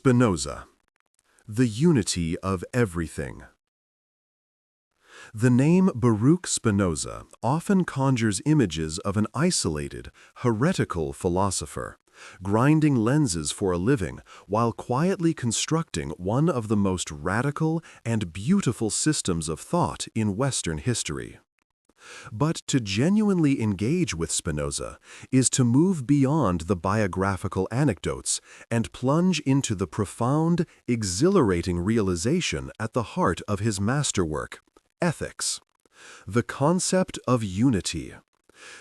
Spinoza, the unity of everything. The name Baruch Spinoza often conjures images of an isolated, heretical philosopher, grinding lenses for a living while quietly constructing one of the most radical and beautiful systems of thought in Western history. But to genuinely engage with Spinoza is to move beyond the biographical anecdotes and plunge into the profound, exhilarating realization at the heart of his masterwork, ethics. The concept of unity.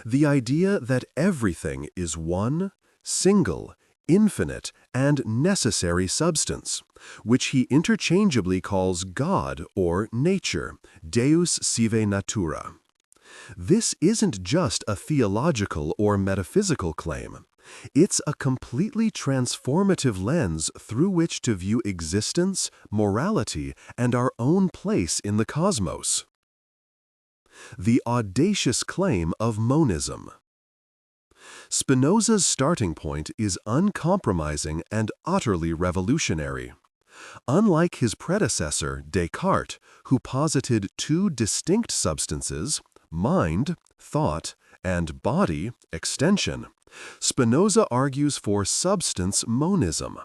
The idea that everything is one, single, infinite, and necessary substance, which he interchangeably calls God or nature, Deus sive natura. This isn't just a theological or metaphysical claim. It's a completely transformative lens through which to view existence, morality, and our own place in the cosmos. The audacious claim of monism. Spinoza's starting point is uncompromising and utterly revolutionary. Unlike his predecessor, Descartes, who posited two distinct substances, mind, thought, and body, extension, Spinoza argues for substance monism.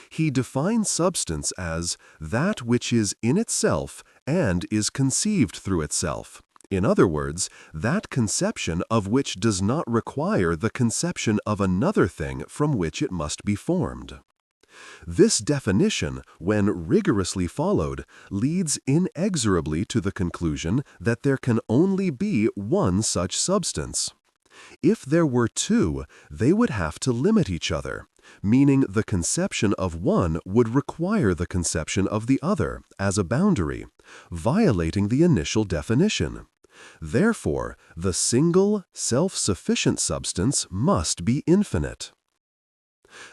He defines substance as that which is in itself and is conceived through itself. In other words, that conception of which does not require the conception of another thing from which it must be formed. This definition, when rigorously followed, leads inexorably to the conclusion that there can only be one such substance. If there were two, they would have to limit each other, meaning the conception of one would require the conception of the other as a boundary, violating the initial definition. Therefore, the single, self-sufficient substance must be infinite.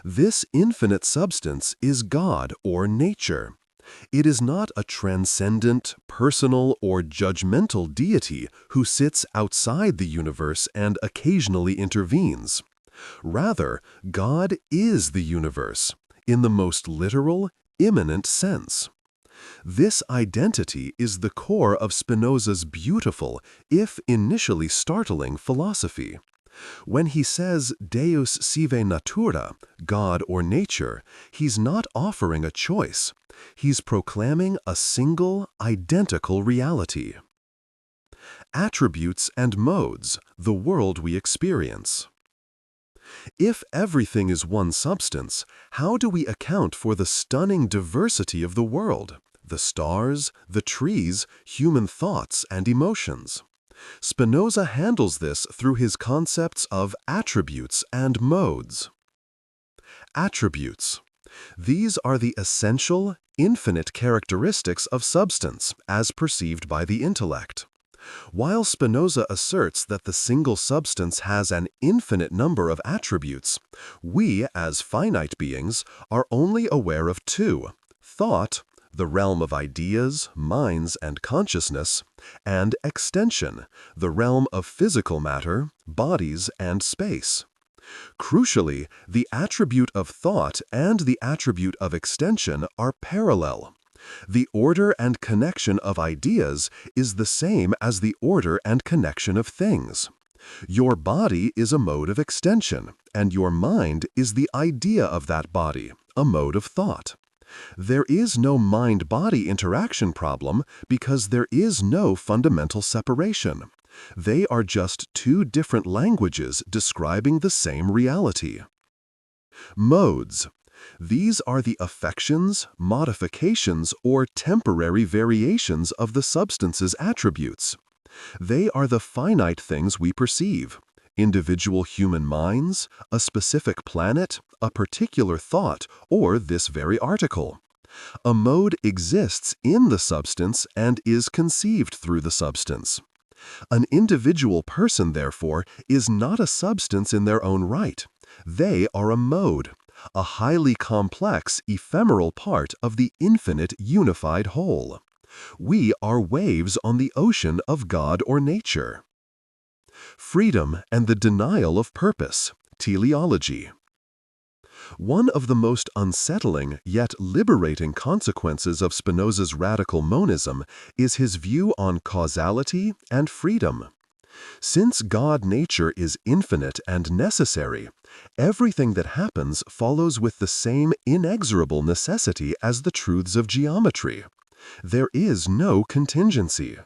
This infinite substance is God or nature. It is not a transcendent, personal, or judgmental deity who sits outside the universe and occasionally intervenes. Rather, God is the universe, in the most literal, immanent sense. This identity is the core of Spinoza's beautiful, if initially startling, philosophy. When he says Deus sive natura, God or nature, he's not offering a choice. He's proclaiming a single, identical reality. Attributes and modes, the world we experience. If everything is one substance, how do we account for the stunning diversity of the world, the stars, the trees, human thoughts, and emotions? Spinoza handles this through his concepts of attributes and modes. Attributes. These are the essential, infinite characteristics of substance as perceived by the intellect. While Spinoza asserts that the single substance has an infinite number of attributes, we, as finite beings, are only aware of two: thought, the realm of ideas, minds, and consciousness, and extension, the realm of physical matter, bodies, and space. Crucially, the attribute of thought and the attribute of extension are parallel. The order and connection of ideas is the same as the order and connection of things. Your body is a mode of extension, and your mind is the idea of that body, a mode of thought. There is no mind-body interaction problem because there is no fundamental separation. They are just two different languages describing the same reality. Modes. These are the affections, modifications, or temporary variations of the substance's attributes. They are the finite things we perceive: individual human minds, a specific planet, a particular thought, or this very article. A mode exists in the substance and is conceived through the substance. An individual person, therefore, is not a substance in their own right. They are a mode, a highly complex, ephemeral part of the infinite unified whole. We are waves on the ocean of God or nature. Freedom and the denial of purpose, teleology. One of the most unsettling yet liberating consequences of Spinoza's radical monism is his view on causality and freedom. Since God nature is infinite and necessary, everything that happens follows with the same inexorable necessity as the truths of geometry. There is no contingency.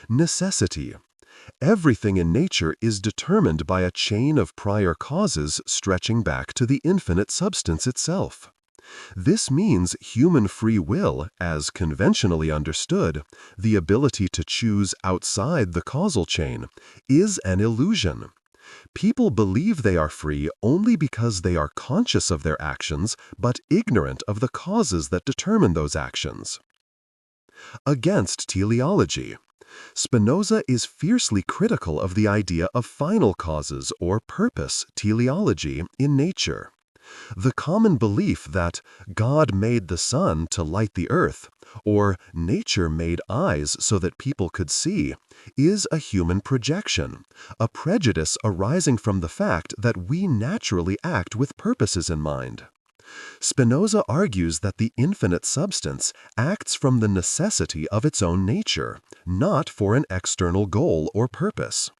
Necessity. Everything in nature is determined by a chain of prior causes stretching back to the infinite substance itself. This means human free will, as conventionally understood, the ability to choose outside the causal chain, is an illusion. People believe they are free only because they are conscious of their actions but ignorant of the causes that determine those actions. Against teleology. Spinoza is fiercely critical of the idea of final causes or purpose teleology in nature. The common belief that God made the sun to light the earth, or nature made eyes so that people could see, is a human projection, a prejudice arising from the fact that we naturally act with purposes in mind. Spinoza argues that the infinite substance acts from the necessity of its own nature, not for an external goal or purpose.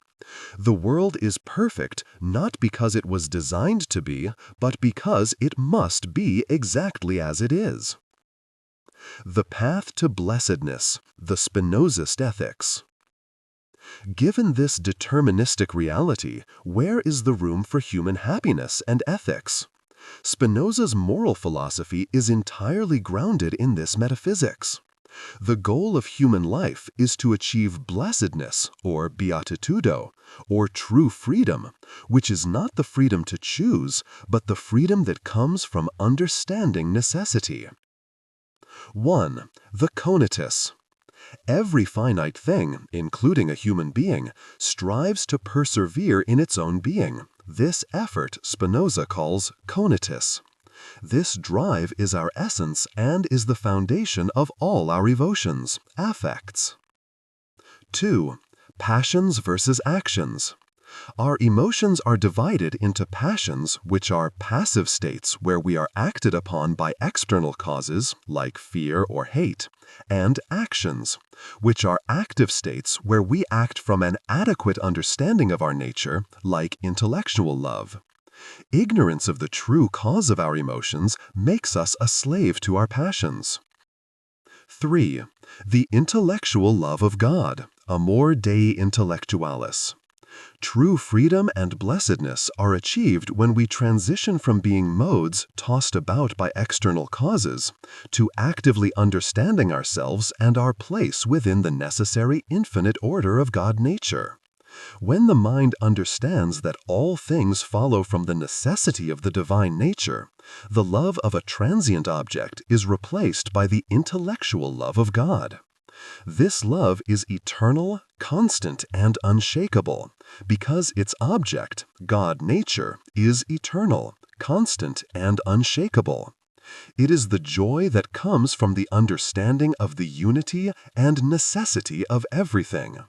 The world is perfect not because it was designed to be, but because it must be exactly as it is. The path to blessedness, the Spinozist ethics. Given this deterministic reality, where is the room for human happiness and ethics? Spinoza's moral philosophy is entirely grounded in this metaphysics. The goal of human life is to achieve blessedness, or beatitudo, or true freedom, which is not the freedom to choose, but the freedom that comes from understanding necessity. 1. The conatus. Every finite thing, including a human being, strives to persevere in its own being. This effort Spinoza calls conatus. This drive is our essence and is the foundation of all our emotions, affects. 2. Passions versus actions. Our emotions are divided into passions, which are passive states where we are acted upon by external causes, like fear or hate, and actions, which are active states where we act from an adequate understanding of our nature, like intellectual love. Ignorance of the true cause of our emotions makes us a slave to our passions. 3. The intellectual love of God, amor Dei intellectualis. True freedom and blessedness are achieved when we transition from being modes tossed about by external causes to actively understanding ourselves and our place within the necessary infinite order of God nature. When the mind understands that all things follow from the necessity of the divine nature, the love of a transient object is replaced by the intellectual love of God. This love is eternal, constant, and unshakable, because its object, God nature, is eternal, constant, and unshakable. It is the joy that comes from the understanding of the unity and necessity of everything.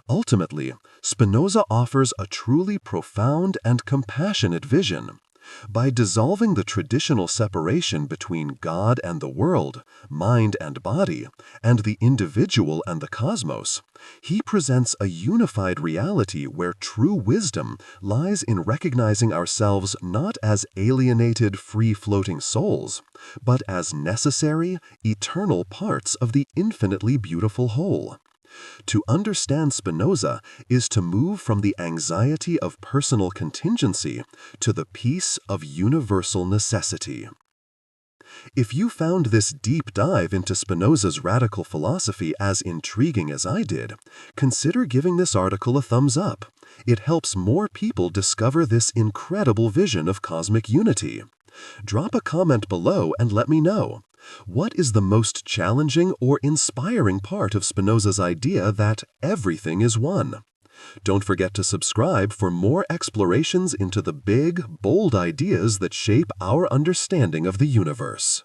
Ultimately, Spinoza offers a truly profound and compassionate vision. By dissolving the traditional separation between God and the world, mind and body, and the individual and the cosmos, he presents a unified reality where true wisdom lies in recognizing ourselves not as alienated, free-floating souls, but as necessary, eternal parts of the infinitely beautiful whole. To understand Spinoza is to move from the anxiety of personal contingency to the peace of universal necessity. If you found this deep dive into Spinoza's radical philosophy as intriguing as I did, consider giving this article a thumbs up. It helps more people discover this incredible vision of cosmic unity. Drop a comment below and let me know. What is the most challenging or inspiring part of Spinoza's idea that everything is one? Don't forget to subscribe for more explorations into the big, bold ideas that shape our understanding of the universe.